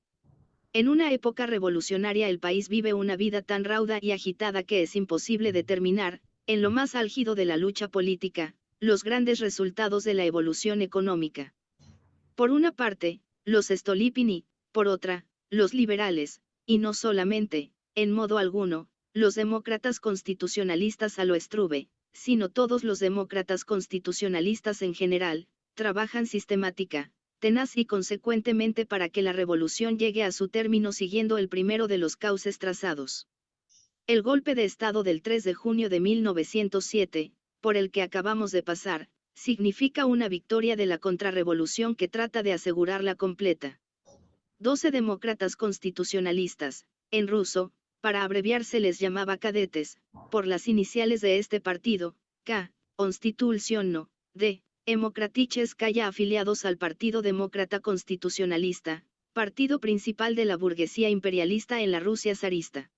En una época revolucionaria el país vive una vida tan rauda y agitada que es imposible determinar, en lo más álgido de la lucha política, los grandes resultados de la evolución económica. Por una parte, los Stolypin y, por otra, los liberales, y no solamente, en modo alguno, los demócratas constitucionalistas a lo Struve, sino todos los demócratas constitucionalistas en general, trabajan sistemática, tenaz y consecuentemente para que la revolución llegue a su término siguiendo el primero de los cauces trazados. El golpe de Estado del 3 de junio de 1907, por el que acabamos de pasar, significa una victoria de la contrarrevolución que trata de asegurarla completa. 12 demócratas constitucionalistas, en ruso, para abreviar se les llamaba cadetes, por las iniciales de este partido, K, Konstitucionno, D, Democraticheskaya afiliados al Partido Demócrata Constitucionalista, partido principal de la burguesía imperialista en la Rusia zarista.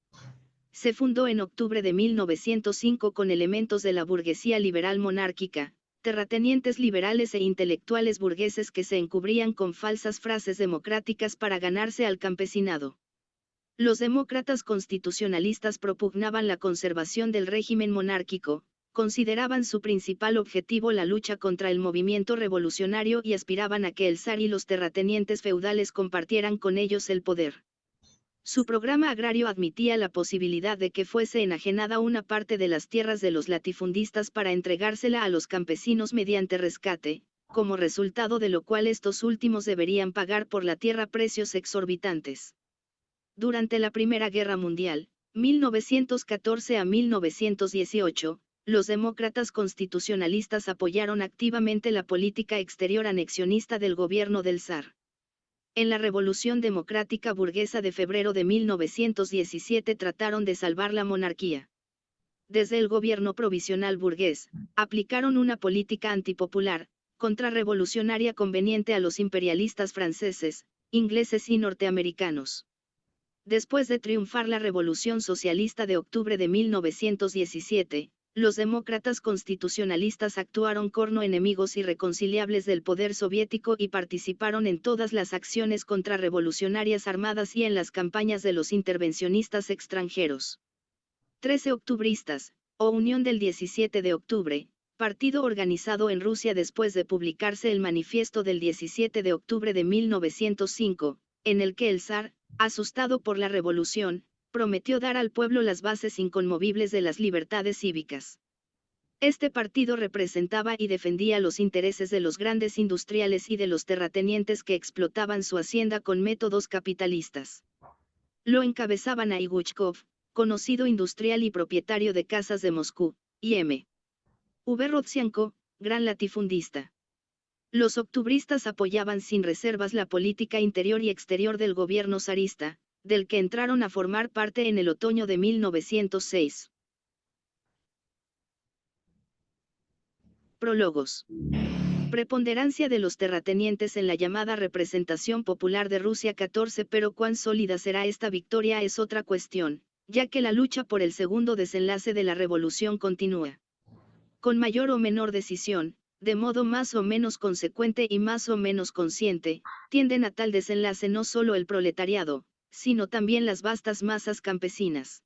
Se fundó en octubre de 1905 con elementos de la burguesía liberal monárquica, terratenientes liberales e intelectuales burgueses que se encubrían con falsas frases democráticas para ganarse al campesinado. Los demócratas constitucionalistas propugnaban la conservación del régimen monárquico, consideraban su principal objetivo la lucha contra el movimiento revolucionario y aspiraban a que el zar y los terratenientes feudales compartieran con ellos el poder. Su programa agrario admitía la posibilidad de que fuese enajenada una parte de las tierras de los latifundistas para entregársela a los campesinos mediante rescate, como resultado de lo cual estos últimos deberían pagar por la tierra precios exorbitantes. Durante la Primera Guerra Mundial, 1914 a 1918, los demócratas constitucionalistas apoyaron activamente la política exterior anexionista del gobierno del zar. En la Revolución Democrática Burguesa de febrero de 1917 trataron de salvar la monarquía. Desde el gobierno provisional burgués, aplicaron una política antipopular, contrarrevolucionaria conveniente a los imperialistas franceses, ingleses y norteamericanos. Después de triunfar la Revolución Socialista de octubre de 1917, los demócratas constitucionalistas actuaron como enemigos irreconciliables del poder soviético y participaron en todas las acciones contrarrevolucionarias armadas y en las campañas de los intervencionistas extranjeros. 13 octubristas, o Unión del 17 de octubre, partido organizado en Rusia después de publicarse el manifiesto del 17 de octubre de 1905, en el que el zar, asustado por la revolución, prometió dar al pueblo las bases inconmovibles de las libertades cívicas. Este partido representaba y defendía los intereses de los grandes industriales y de los terratenientes que explotaban su hacienda con métodos capitalistas. Lo encabezaban Aiguchkov, conocido industrial y propietario de casas de Moscú, y M. V. Rodzianko, gran latifundista. Los octubristas apoyaban sin reservas la política interior y exterior del gobierno zarista, del que entraron a formar parte en el otoño de 1906. Prólogos. Preponderancia de los terratenientes en la llamada representación popular de Rusia 14. Pero cuán sólida será esta victoria es otra cuestión, ya que la lucha por el segundo desenlace de la revolución continúa. Con mayor o menor decisión, de modo más o menos consecuente y más o menos consciente, tienden a tal desenlace no solo el proletariado, sino también las vastas masas campesinas.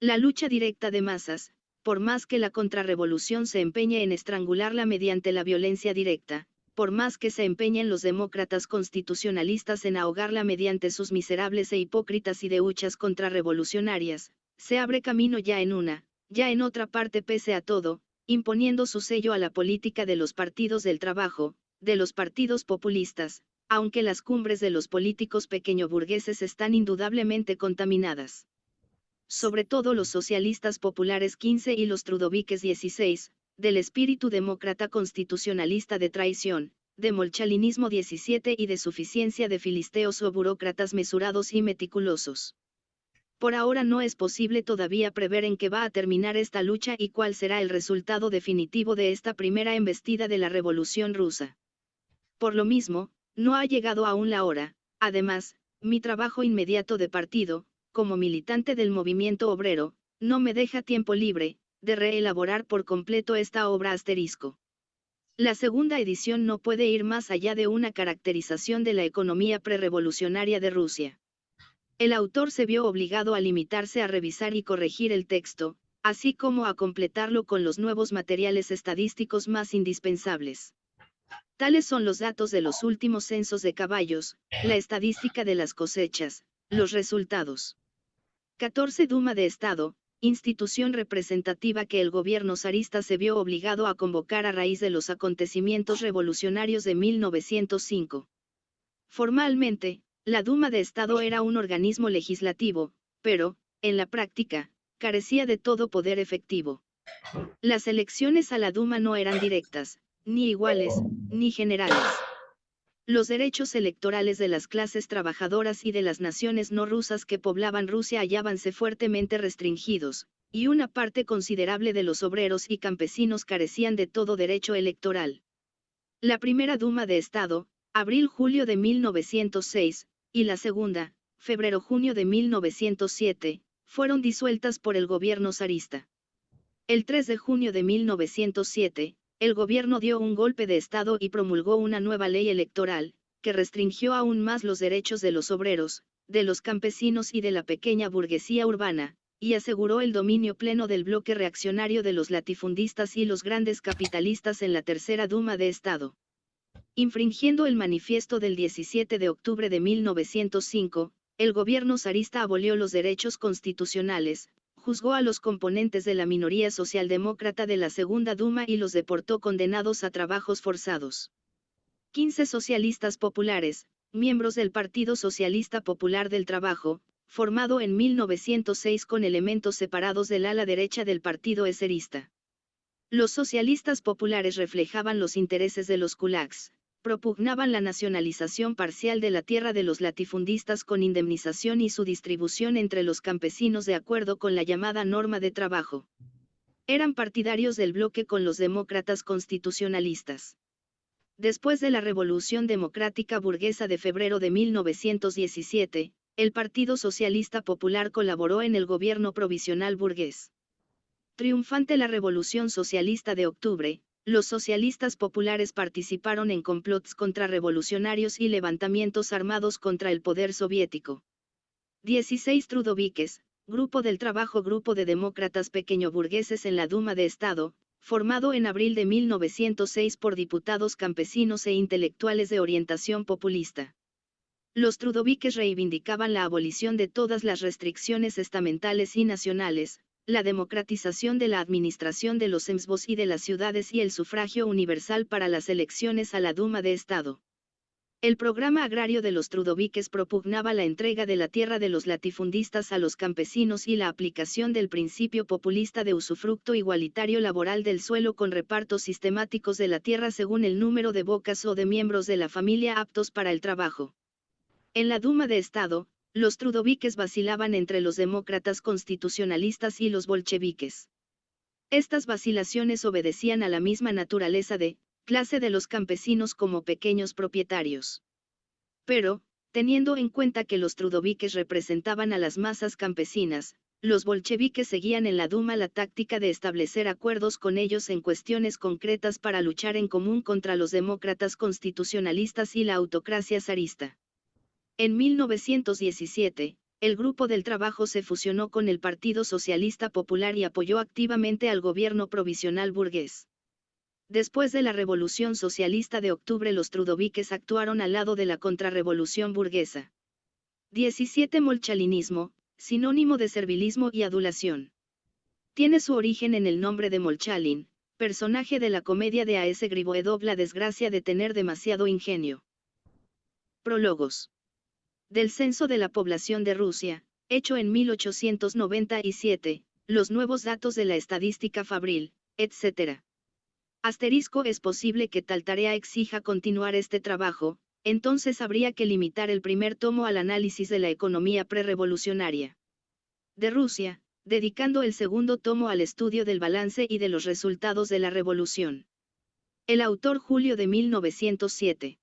La lucha directa de masas, por más que la contrarrevolución se empeñe en estrangularla mediante la violencia directa, por más que se empeñen los demócratas constitucionalistas en ahogarla mediante sus miserables e hipócritas ideuchas contrarrevolucionarias, se abre camino ya en otra parte pese a todo, imponiendo su sello a la política de los partidos del trabajo, de los partidos populistas, aunque las cumbres de los políticos pequeñoburgueses están indudablemente contaminadas. Sobre todo los socialistas populares 15 y los trudoviques 16, del espíritu demócrata constitucionalista de traición, de molchalinismo 17 y de suficiencia de filisteos o burócratas mesurados y meticulosos. Por ahora no es posible todavía prever en qué va a terminar esta lucha y cuál será el resultado definitivo de esta primera embestida de la Revolución rusa. Por lo mismo, no ha llegado aún la hora, además, mi trabajo inmediato de partido, como militante del movimiento obrero, no me deja tiempo libre, de reelaborar por completo esta obra asterisco. La segunda edición no puede ir más allá de una caracterización de la economía prerevolucionaria de Rusia. El autor se vio obligado a limitarse a revisar y corregir el texto, así como a completarlo con los nuevos materiales estadísticos más indispensables. Tales son los datos de los últimos censos de caballos, la estadística de las cosechas, los resultados. 14. Duma de Estado, institución representativa que el gobierno zarista se vio obligado a convocar a raíz de los acontecimientos revolucionarios de 1905. Formalmente, la Duma de Estado era un organismo legislativo, pero, en la práctica, carecía de todo poder efectivo. Las elecciones a la Duma no eran directas, ni iguales, ni generales. Los derechos electorales de las clases trabajadoras y de las naciones no rusas que poblaban Rusia hallábanse fuertemente restringidos, y una parte considerable de los obreros y campesinos carecían de todo derecho electoral. La primera Duma de Estado, abril-julio de 1906, y la segunda, febrero-junio de 1907, fueron disueltas por el gobierno zarista. El 3 de junio de 1907, el gobierno dio un golpe de Estado y promulgó una nueva ley electoral, que restringió aún más los derechos de los obreros, de los campesinos y de la pequeña burguesía urbana, y aseguró el dominio pleno del bloque reaccionario de los latifundistas y los grandes capitalistas en la tercera Duma de Estado. Infringiendo el manifiesto del 17 de octubre de 1905, el gobierno zarista abolió los derechos constitucionales, juzgó a los componentes de la minoría socialdemócrata de la Segunda Duma y los deportó condenados a trabajos forzados. 15 socialistas populares, miembros del Partido Socialista Popular del Trabajo, formado en 1906 con elementos separados del ala derecha del partido eserista. Los socialistas populares reflejaban los intereses de los kulaks, propugnaban la nacionalización parcial de la tierra de los latifundistas con indemnización y su distribución entre los campesinos de acuerdo con la llamada norma de trabajo. Eran partidarios del bloque con los demócratas constitucionalistas. Después de la Revolución Democrática Burguesa de febrero de 1917, el Partido Socialista Popular colaboró en el gobierno provisional burgués. Triunfante la Revolución Socialista de octubre, los socialistas populares participaron en complots contrarrevolucionarios y levantamientos armados contra el poder soviético. 16 trudoviques, Grupo del Trabajo, grupo de demócratas pequeñoburgueses en la Duma de Estado, formado en abril de 1906 por diputados campesinos e intelectuales de orientación populista. Los trudoviques reivindicaban la abolición de todas las restricciones estamentales y nacionales, la democratización de la administración de los emsbos y de las ciudades y el sufragio universal para las elecciones a la Duma de Estado. El programa agrario de los trudoviques propugnaba la entrega de la tierra de los latifundistas a los campesinos y la aplicación del principio populista de usufructo igualitario laboral del suelo con repartos sistemáticos de la tierra según el número de bocas o de miembros de la familia aptos para el trabajo. En la Duma de Estado, los trudoviques vacilaban entre los demócratas constitucionalistas y los bolcheviques. Estas vacilaciones obedecían a la misma naturaleza de clase de los campesinos como pequeños propietarios. Pero, teniendo en cuenta que los trudoviques representaban a las masas campesinas, los bolcheviques seguían en la Duma la táctica de establecer acuerdos con ellos en cuestiones concretas para luchar en común contra los demócratas constitucionalistas y la autocracia zarista. En 1917, el Grupo del Trabajo se fusionó con el Partido Socialista Popular y apoyó activamente al gobierno provisional burgués. Después de la Revolución Socialista de Octubre, los trudoviques actuaron al lado de la contrarrevolución burguesa. 17. Molchalinismo, sinónimo de servilismo y adulación. Tiene su origen en el nombre de Molchalin, personaje de la comedia de A.S. Griboyedov, La desgracia de tener demasiado ingenio. Prólogos. Del censo de la población de Rusia, hecho en 1897, los nuevos datos de la estadística fabril, etc. Asterisco. Es posible que tal tarea exija continuar este trabajo, entonces habría que limitar el primer tomo al análisis de la economía prerevolucionaria de Rusia, dedicando el segundo tomo al estudio del balance y de los resultados de la revolución. El autor, Julio de 1907.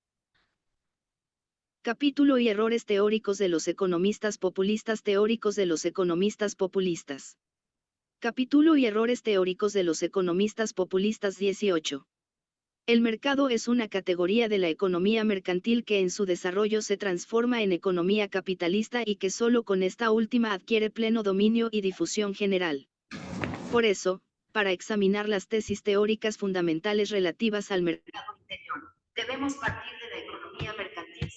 Capítulo y errores teóricos de los economistas populistas. Teóricos de los economistas populistas. Capítulo y errores teóricos de los economistas populistas. 18. El mercado es una categoría de la economía mercantil que en su desarrollo se transforma en economía capitalista y que solo con esta última adquiere pleno dominio y difusión general. Por eso, para examinar las tesis teóricas fundamentales relativas al mercado interior, debemos partir de la economía